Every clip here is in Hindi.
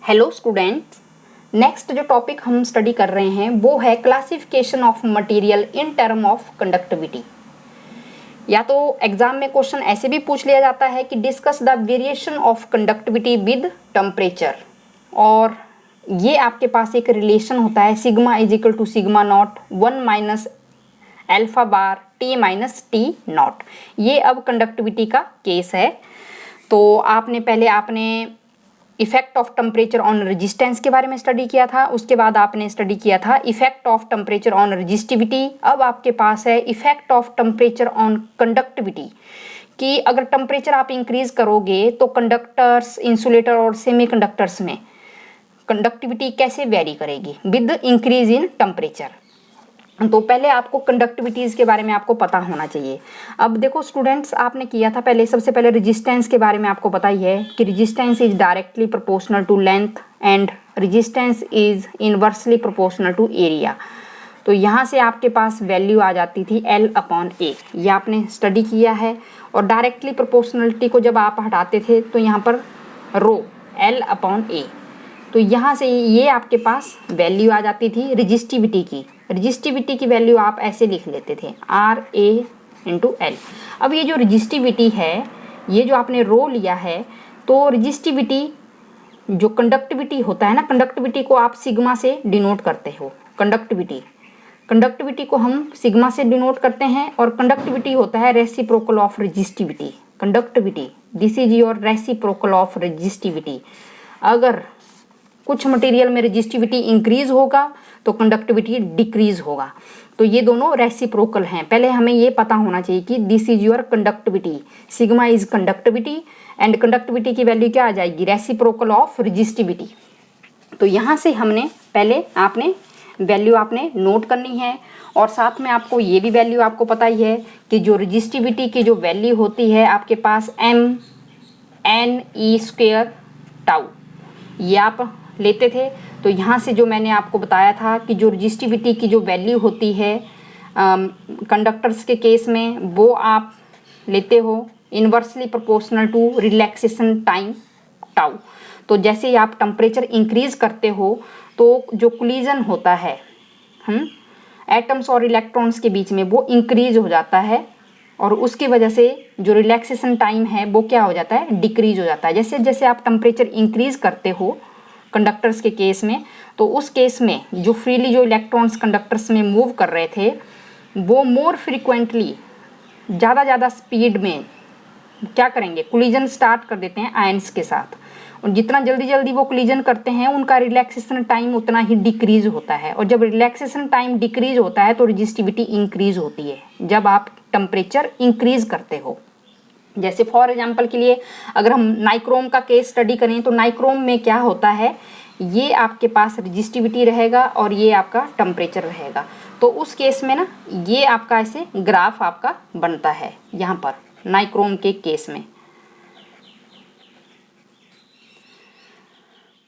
हेलो स्टूडेंट्स, नेक्स्ट जो टॉपिक हम स्टडी कर रहे हैं वो है classification of material in term of conductivity. या तो एग्जाम में क्वेश्चन ऐसे भी पूछ लिया जाता है कि discuss the variation of conductivity with temperature, और ये आपके पास एक रिलेशन होता है sigma is equal to sigma naught 1 minus alpha बार टी माइनस टी नॉट। ये अब कंडक्टिविटी का केस है। तो आपने effect of temperature on resistance के बारे में स्टडी किया था, उसके बाद आपने स्टडी किया था effect of temperature on resistivity. अब आपके पास है effect of temperature on conductivity, कि अगर टेम्परेचर आप इंक्रीज करोगे तो कंडक्टर्स, इंसुलेटर और सेमीकंडक्टर्स में कंडक्टिविटी कैसे वेरी करेगी विद इंक्रीज इन टेम्परेचर। तो पहले आपको कंडक्टिविटीज़ के बारे में आपको पता होना चाहिए। अब देखो स्टूडेंट्स, आपने किया था सबसे पहले रेजिस्टेंस के बारे में आपको पता ही है कि resistance is directly proportional to length and resistance is inversely proportional to area. तो यहाँ से आपके पास वैल्यू आ जाती थी L/A, ये आपने स्टडी किया है। और डायरेक्टली प्रोपोर्शनलिटी को जब आप हटाते थे तो यहाँ पर रो L/A, तो यहाँ से ये आपके पास वैल्यू आ जाती थी रेजिस्टिविटी की। रेजिस्टिविटी की वैल्यू आप ऐसे लिख लेते थे RA/L। अब ये जो रेजिस्टिविटी है, ये जो आपने रो लिया है, तो रेजिस्टिविटी जो कंडक्टिविटी होता है ना, कंडक्टिविटी को आप सिग्मा से डिनोट करते हो। कंडक्टिविटी को हम सिग्मा से डिनोट करते हैं, और कंडक्टिविटी होता है reciprocal of resistivity. Conductivity this is your reciprocal of resistivity. अगर कुछ मटेरियल में रेजिस्टिविटी इंक्रीज होगा तो कंडक्टिविटी डिक्रीज होगा। तो ये दोनों रेसिप्रोकल हैं। पहले हमें ये पता होना चाहिए कि this is your conductivity, sigma is conductivity, and conductivity की वैल्यू क्या आ जाएगी, रेसिप्रोकल ऑफ रेजिस्टिविटी। तो यहाँ से हमने पहले आपने वैल्यू आपने नोट करनी है, और साथ में आपको ये भी वैल्यू आपको पता ही है कि जो रेजिस्टिविटी की जो वैल्यू होती है आपके पास mne² टाउ, ये आप लेते थे। तो यहाँ से जो मैंने आपको बताया था कि जो रेजिस्टिविटी की जो वैल्यू होती है कंडक्टर्स के केस में, वो आप लेते हो inversely proportional to relaxation time tau. तो जैसे ही आप टेम्परेचर इंक्रीज करते हो तो जो कोलिजन होता है एटम्स और इलेक्ट्रॉन्स के बीच में, वो इंक्रीज हो जाता है, और उसकी वजह से जो रिलैक्सेशन टाइम है वो क्या हो जाता है, डिक्रीज हो जाता है। जैसे जैसे आप टेम्परेचर इंक्रीज करते हो कंडक्टर्स के केस में, तो उस केस में जो फ्रीली जो इलेक्ट्रॉन्स कंडक्टर्स में मूव कर रहे थे वो मोर फ्रिक्वेंटली, ज़्यादा स्पीड में क्या करेंगे, कोलिजन स्टार्ट कर देते हैं आयंस के साथ। और जितना जल्दी वो कोलिजन करते हैं उनका रिलैक्सेशन टाइम उतना ही डिक्रीज होता है। और जब रिलैक्सेशन टाइम डिक्रीज होता है तो रेजिस्टिविटी इंक्रीज होती है जब आप टेम्परेचर इंक्रीज करते हो। जैसे फॉर एग्जांपल के लिए अगर हम नाइक्रोम का केस स्टडी करें तो नाइक्रोम में क्या होता है, ये आपके पास रेजिस्टिविटी रहेगा और ये आपका टेम्परेचर रहेगा। तो उस केस में ना ये आपका ऐसे ग्राफ आपका बनता है यहाँ पर नाइक्रोम के केस में।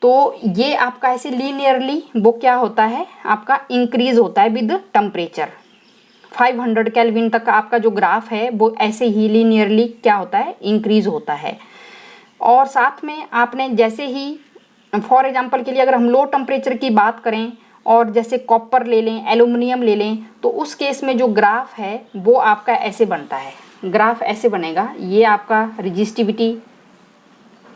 तो ये आपका ऐसे लीनियरली वो क्या होता है, आपका इंक्रीज होता है विद टेम्परेचर। 500 केल्विन तक आपका जो ग्राफ है वो ऐसे ही लीनियरली क्या होता है, इंक्रीज होता है। और साथ में आपने जैसे ही फॉर एग्जांपल के लिए अगर हम लो टेम्परेचर की बात करें और जैसे कॉपर ले लें, एल्युमिनियम ले लें, तो उस केस में जो ग्राफ है वो आपका ऐसे बनता है। ग्राफ ऐसे बनेगा, ये आपका रेजिस्टिविटी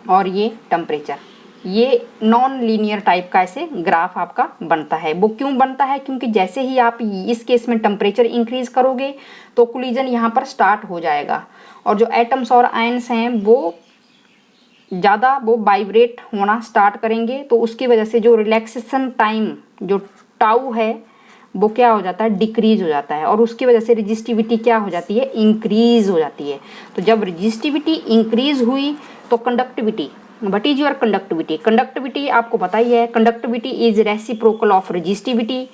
और ये टेम्परेचर, ये नॉन लीनियर टाइप का ऐसे ग्राफ आपका बनता है। वो क्यों बनता है, क्योंकि जैसे ही आप इस केस में टेम्परेचर इंक्रीज करोगे तो कोलिजन यहाँ पर स्टार्ट हो जाएगा, और जो एटम्स और आयंस हैं वो ज़्यादा वो वाइब्रेट होना स्टार्ट करेंगे। तो उसकी वजह से जो रिलैक्सेशन टाइम जो टाउ है वो क्या हो जाता है, डिक्रीज हो जाता है, और उसकी वजह से रेजिस्टिविटी क्या हो जाती है, इंक्रीज हो जाती है। तो जब रेजिस्टिविटी इंक्रीज हुई तो conductivity, what is your conductivity, conductivity आपको पता ही है, conductivity is reciprocal of resistivity.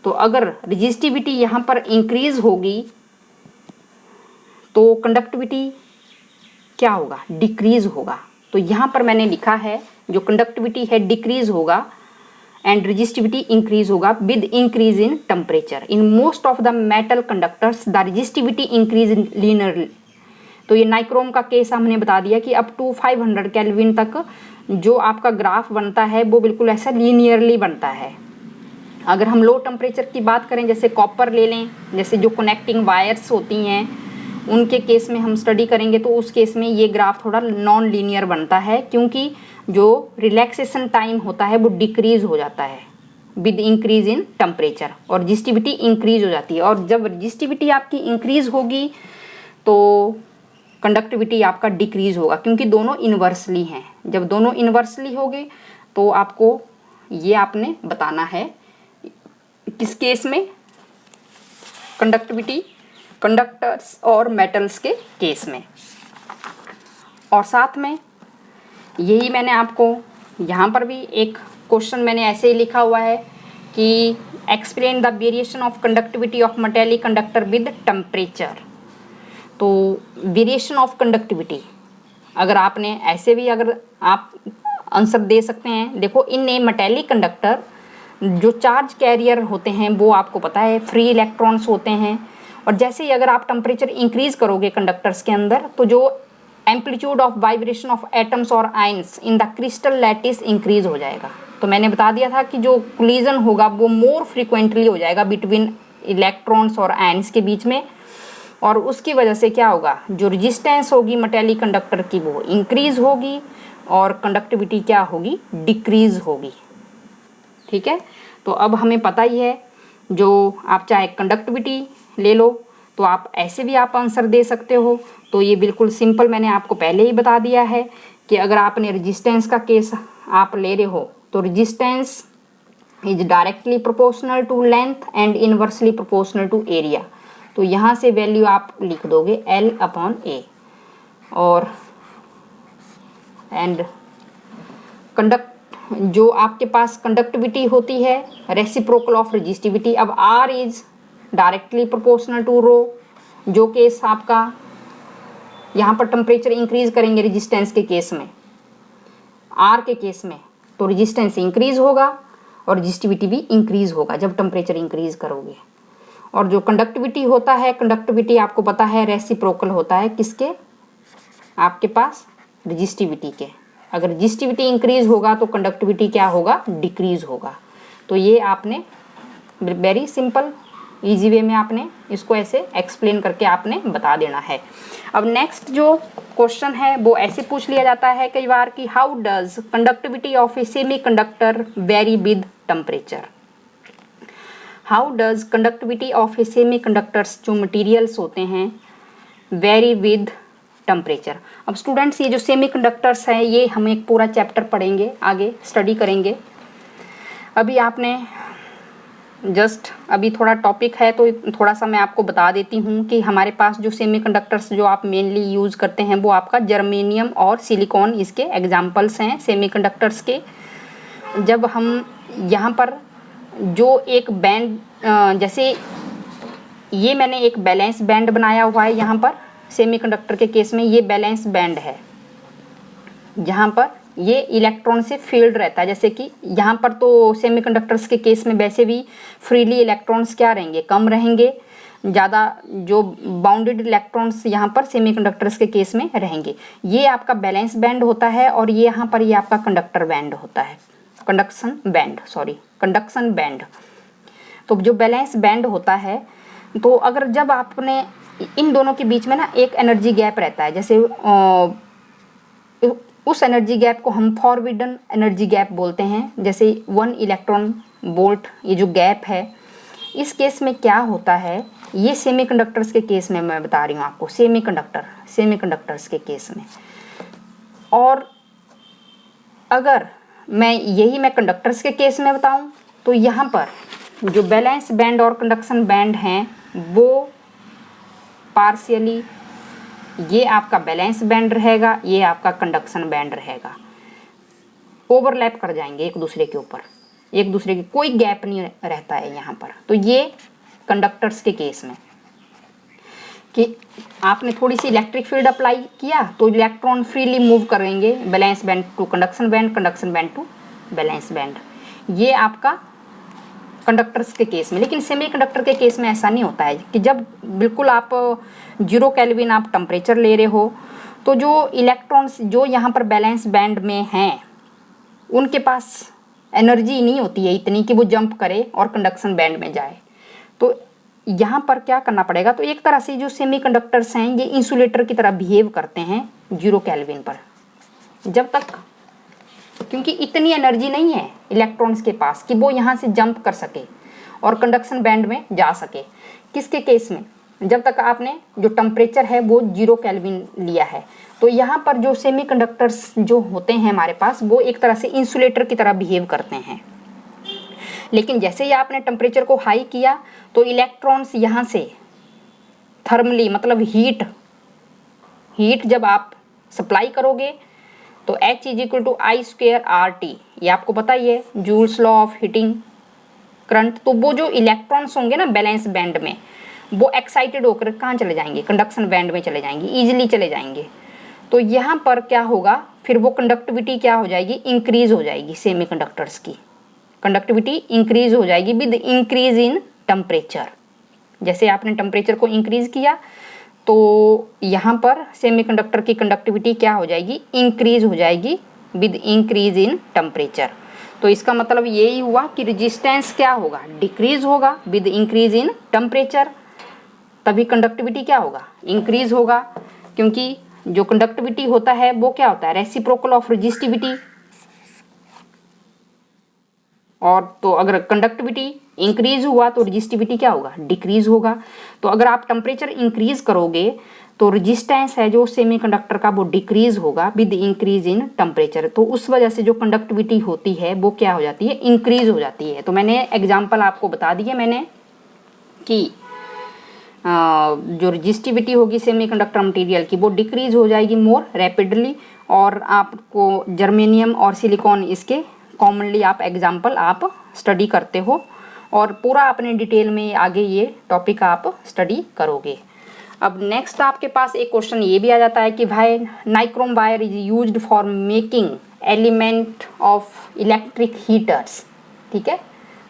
तो अगर रेजिस्टिविटी यहाँ पर इंक्रीज होगी तो कंडक्टिविटी क्या होगा, डिक्रीज होगा। तो यहाँ पर मैंने लिखा है जो कंडक्टिविटी है डिक्रीज होगा एंड रेजिस्टिविटी इंक्रीज होगा with increase in temperature. In most of the metal conductors the resistivity increase in linearly. तो ये नाइक्रोम का केस हमने बता दिया कि अप टू 500 केल्विन तक जो आपका ग्राफ बनता है वो बिल्कुल ऐसा लीनियरली बनता है। अगर हम लो टेम्परेचर की बात करें, जैसे कॉपर ले लें, जैसे जो कनेक्टिंग वायर्स होती हैं उनके केस में हम स्टडी करेंगे तो उस केस में ये ग्राफ थोड़ा नॉन लीनियर बनता है, क्योंकि जो रिलैक्सेशन टाइम होता है वो डिक्रीज हो जाता है विद इंक्रीज इन टेम्परेचर, और रजिस्टिविटी इंक्रीज हो जाती है। और जब रजिस्टिविटी आपकी इंक्रीज होगी तो कंडक्टिविटी आपका डिक्रीज होगा, क्योंकि दोनों इन्वर्सली हैं। जब दोनों इन्वर्सली होंगे तो आपको ये आपने बताना है किस केस में, कंडक्टिविटी कंडक्टर्स और मेटल्स के केस में। और साथ में यही मैंने आपको यहाँ पर भी एक क्वेश्चन मैंने ऐसे ही लिखा हुआ है कि explain the variation of conductivity of metallic conductor with temperature. तो वेरिएशन ऑफ कंडक्टिविटी अगर आपने ऐसे भी अगर आप आंसर दे सकते हैं। देखो, इन ए मेटेलिक कंडक्टर जो चार्ज कैरियर होते हैं वो आपको पता है फ्री इलेक्ट्रॉन्स होते हैं, और जैसे ही अगर आप टेम्परेचर इंक्रीज करोगे कंडक्टर्स के अंदर तो जो amplitude of vibration of atoms और ions in the crystal lattice increase हो जाएगा। तो मैंने बता दिया था कि जो कोलिजन होगा वो मोर फ्रिक्वेंटली हो जाएगा बिटवीन इलेक्ट्रॉन्स और आयंस के बीच में, और उसकी वजह से क्या होगा, जो रेजिस्टेंस होगी मेटेलिक कंडक्टर की वो इंक्रीज होगी और कंडक्टिविटी क्या होगी, डिक्रीज होगी। ठीक है, तो अब हमें पता ही है, जो आप चाहे कंडक्टिविटी ले लो तो आप ऐसे भी आप आंसर दे सकते हो। तो ये बिल्कुल सिंपल मैंने आपको पहले ही बता दिया है कि अगर आपने रेजिस्टेंस का केस आप ले रहे हो तो resistance is directly proportional to length and inversely proportional to area. तो यहाँ से वैल्यू आप लिख दोगे L/A, और एंड जो आपके पास कंडक्टिविटी होती है रेसिप्रोकल ऑफ रेजिस्टिविटी। अब R is directly proportional to rho, जो केस आपका यहाँ पर टेम्परेचर इंक्रीज करेंगे रेजिस्टेंस के केस में, R के केस में, तो रेजिस्टेंस इंक्रीज होगा और रेजिस्टिविटी भी इंक्रीज होगा जब टेम्परेचर इंक्रीज करोगे। और जो कंडक्टिविटी होता है, कंडक्टिविटी आपको पता है रेसिप्रोकल होता है किसके, आपके पास रेजिस्टिविटी के। अगर रेजिस्टिविटी इंक्रीज होगा तो कंडक्टिविटी क्या होगा, डिक्रीज होगा। तो ये आपने वेरी सिंपल इजी वे में आपने इसको ऐसे एक्सप्लेन करके आपने बता देना है। अब नेक्स्ट जो क्वेश्चन है वो ऐसे पूछ लिया जाता है कई बार कि how does conductivity of a semi conductor very with temperature. How does conductivity of a semi conductors जो मटीरियल्स होते हैं वेरी विद टेम्परेचर। अब स्टूडेंट्स ये जो सेमी कंडक्टर्स हैं ये हम एक पूरा चैप्टर पढ़ेंगे, आगे स्टडी करेंगे। अभी आपने जस्ट अभी थोड़ा टॉपिक है तो थोड़ा सा मैं आपको बता देती हूँ कि हमारे पास जो सेमी कंडक्टर्स जो आप मेनली यूज़ करते हैं वो आपका जर्मेनियम और सिलिकॉन इसके एग्जाम्पल्स हैं सेमी कंडक्टर्स के। जब हम यहाँ पर जो एक बैंड, जैसे ये मैंने एक बैलेंस बैंड बनाया हुआ है यहाँ पर सेमी कंडक्टर के केस में, ये बैलेंस बैंड है जहाँ पर ये इलेक्ट्रॉन से फील्ड रहता है। जैसे कि यहाँ पर तो सेमीकंडक्टर्स के केस में वैसे भी फ्रीली इलेक्ट्रॉन्स क्या रहेंगे, कम रहेंगे, ज़्यादा जो बाउंडेड इलेक्ट्रॉन्स यहाँ पर सेमीकंडक्टर्स के केस में रहेंगे। ये आपका बैलेंस बैंड होता है और ये यहाँ पर ये आपका कंडक्टर बैंड होता है, कंडक्शन बैंड। तो जो बैलेंस बैंड होता है, तो अगर जब आपने इन दोनों के बीच में ना एक एनर्जी गैप रहता है, जैसे उस एनर्जी गैप को हम फॉरबिडन एनर्जी गैप बोलते हैं। जैसे 1 इलेक्ट्रॉन वोल्ट ये जो गैप है, इस केस में क्या होता है, ये सेमीकंडक्टर्स के केस में मैं बता रही हूँ आपको, सेमीकंडक्टर्स के केस में। और अगर मैं कंडक्टर्स के केस में बताऊँ तो यहाँ पर जो बैलेंस बैंड और कंडक्शन बैंड हैं वो पार्शियली, ये आपका बैलेंस बैंड रहेगा, ये आपका कंडक्शन बैंड रहेगा, ओवरलैप कर जाएंगे एक दूसरे के ऊपर, एक दूसरे की कोई गैप नहीं रहता है यहाँ पर। तो ये कंडक्टर्स के केस में कि आपने थोड़ी सी इलेक्ट्रिक फील्ड अप्लाई किया तो इलेक्ट्रॉन फ्रीली मूव करेंगे valence band to conduction band, conduction band to valence band. ये आपका कंडक्टर्स के केस में। लेकिन सेमीकंडक्टर के केस में ऐसा नहीं होता है कि जब बिल्कुल आप 0 केल्विन आप टेम्परेचर ले रहे हो तो जो इलेक्ट्रॉन्स जो यहाँ पर बैलेंस बैंड में हैं उनके पास एनर्जी नहीं होती है इतनी कि वो जंप करे और कंडक्शन बैंड में जाए। तो यहाँ पर क्या करना पड़ेगा, तो एक तरह से जो सेमीकंडक्टर्स हैं ये इंसुलेटर की तरह बिहेव करते हैं 0 केल्विन पर, जब तक, क्योंकि इतनी एनर्जी नहीं है इलेक्ट्रॉन्स के पास कि वो यहाँ से जंप कर सके और कंडक्शन बैंड में जा सके। किसके केस में, जब तक आपने जो टेम्परेचर है वो 0 केल्विन लिया है। तो यहाँ पर जो सेमीकंडक्टर्स जो होते हैं हमारे पास वो एक तरह से इंसुलेटर की तरह बिहेव करते हैं। लेकिन जैसे ही आपने टेम्परेचर को हाई किया तो इलेक्ट्रॉन्स यहाँ से थर्मली मतलब हीट जब आप सप्लाई करोगे तो H = I² RT, ये आपको पता ही है, joules law of heating current. तो वो जो इलेक्ट्रॉन्स होंगे ना बैलेंस बैंड में, वो एक्साइटेड होकर कहाँ चले जाएंगे, कंडक्शन बैंड में चले जाएंगे, ईजिली चले जाएंगे। तो यहाँ पर क्या होगा, फिर वो कंडक्टिविटी क्या हो जाएगी, इंक्रीज हो जाएगी। सेमीकंडक्टर्स की कंडक्टिविटी इंक्रीज हो जाएगी विद इंक्रीज इन टेम्परेचर। जैसे आपने टेम्परेचर को इंक्रीज किया तो यहाँ पर सेमीकंडक्टर की कंडक्टिविटी क्या हो जाएगी, इंक्रीज हो जाएगी विद इंक्रीज इन टेम्परेचर। तो इसका मतलब यही हुआ कि रेजिस्टेंस क्या होगा, डिक्रीज होगा विद इंक्रीज इन टेम्परेचर, तभी कंडक्टिविटी क्या होगा, इंक्रीज होगा। क्योंकि जो कंडक्टिविटी होता है वो क्या होता है, रेसिप्रोकल ऑफ रेजिस्टिविटी। और तो अगर कंडक्टिविटी इंक्रीज हुआ तो रेजिस्टिविटी क्या होगा, डिक्रीज होगा। तो अगर आप टेम्परेचर इंक्रीज करोगे तो रेजिस्टेंस है जो सेमीकंडक्टर का वो डिक्रीज होगा विद इंक्रीज इन टेम्परेचर। तो उस वजह से जो कंडक्टिविटी होती है वो क्या हो जाती है, इंक्रीज हो जाती है। तो मैंने एग्जांपल आपको बता दिया मैंने कि जो रेजिस्टिविटी होगी सेमीकंडक्टर मटेरियल की वो डिक्रीज हो जाएगी मोर रैपिडली। और आपको जर्मेनियम और सिलिकॉन इसके कॉमनली आप एग्जांपल आप स्टडी करते हो और पूरा अपने डिटेल में आगे ये टॉपिक आप स्टडी करोगे। अब नेक्स्ट आपके पास एक क्वेश्चन ये भी आ जाता है कि भाई nichrome wire is used for making element of electric heaters. ठीक है,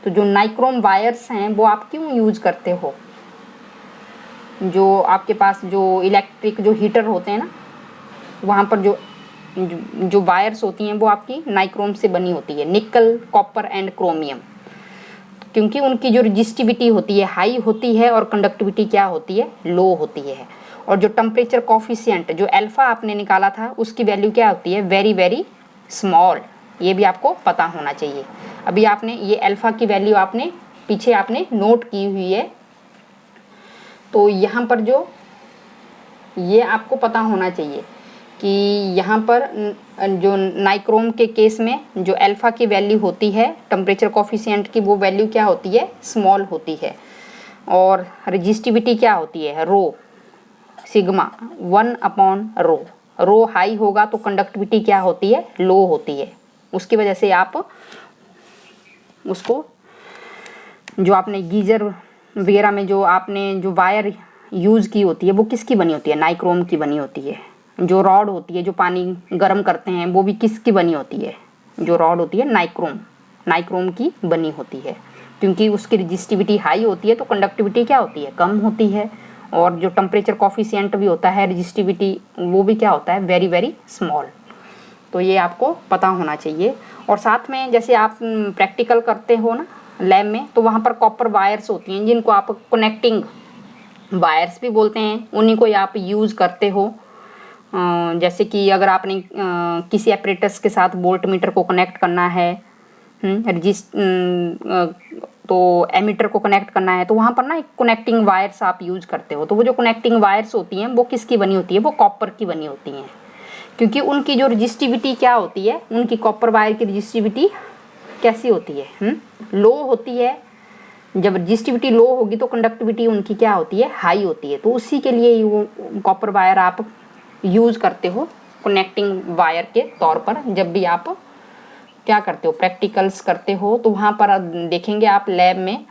तो जो नाइक्रोम वायर्स हैं वो आप क्यों यूज करते हो, जो आपके पास जो इलेक्ट्रिक जो हीटर होते हैं ना वहाँ पर जो वायर्स होती हैं वो आपकी नाइक्रोम से बनी होती है, निकल कॉपर एंड क्रोमियम। क्योंकि उनकी जो रेजिस्टिविटी होती है हाई होती है और कंडक्टिविटी क्या होती है, लो होती है। और जो टेम्परेचर कॉफिशिएंट जो अल्फा आपने निकाला था उसकी वैल्यू क्या होती है, वेरी वेरी स्मॉल। ये भी आपको पता होना चाहिए। अभी आपने ये अल्फा की वैल्यू आपने पीछे आपने नोट की हुई है। तो यहाँ पर जो ये आपको पता होना चाहिए कि यहाँ पर जो नाइक्रोम के केस में जो अल्फा की वैल्यू होती है टेम्परेचर कॉफिशिएंट की, वो वैल्यू क्या होती है, स्मॉल होती है। और रेजिस्टिविटी क्या होती है, रो सिग्मा 1/रो। रो हाई होगा तो कंडक्टिविटी क्या होती है, लो होती है। उसकी वजह से आप उसको जो आपने गीजर वगैरह में जो आपने जो वायर यूज़ की होती है वो किसकी बनी होती है, नाइक्रोम की बनी होती है। जो रॉड होती है जो पानी गर्म करते हैं वो भी किसकी बनी होती है, जो रॉड होती है नाइक्रोम की बनी होती है। क्योंकि उसकी रेजिस्टिविटी हाई होती है तो कंडक्टिविटी क्या होती है, कम होती है। और जो टेम्परेचर कॉफिशिएंट भी होता है रेजिस्टिविटी वो भी क्या होता है, वेरी वेरी स्मॉल। तो ये आपको पता होना चाहिए। और साथ में जैसे आप प्रैक्टिकल करते हो ना लैब में, तो वहाँ पर कॉपर वायर्स होती हैं जिनको आप कनेक्टिंग वायर्स भी बोलते हैं, उन्हीं को आप यूज़ करते हो। जैसे कि अगर आपने किसी एपरेटस के साथ वोल्ट मीटर को कनेक्ट करना है, तो एमीटर को कनेक्ट करना है, तो वहाँ पर ना एक कनेक्टिंग वायर्स आप यूज़ करते हो। तो वो जो कनेक्टिंग वायर्स होती हैं वो किसकी बनी होती है, वो कॉपर की बनी होती हैं। क्योंकि उनकी जो रेजिस्टिविटी क्या होती है, उनकी कॉपर वायर की रेजिस्टिविटी कैसी होती है, लो होती है। जब रेजिस्टिविटी लो होगी तो कंडक्टिविटी उनकी क्या होती है, हाई होती है। तो उसी के लिए वो कॉपर वायर आप यूज़ करते हो कनेक्टिंग वायर के तौर पर। जब भी आप क्या करते हो, प्रैक्टिकल्स करते हो, तो वहाँ पर देखेंगे आप लैब में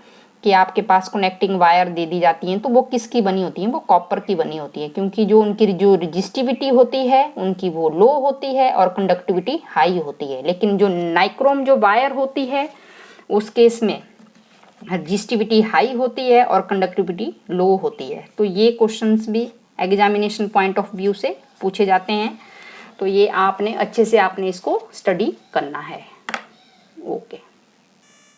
कि आपके पास कनेक्टिंग वायर दे दी जाती हैं, तो वो किसकी बनी होती हैं, वो कॉपर की बनी होती है। क्योंकि जो उनकी जो रेजिस्टिविटी होती है उनकी वो लो होती है और कंडक्टिविटी हाई होती है। लेकिन जो नाइक्रोम जो वायर होती है उस केस में रेजिस्टिविटी हाई होती है और कंडक्टिविटी लो होती है। तो ये क्वेश्चंस भी एग्जामिनेशन पॉइंट ऑफ व्यू से पूछे जाते हैं। तो ये आपने अच्छे से आपने इसको स्टडी करना है।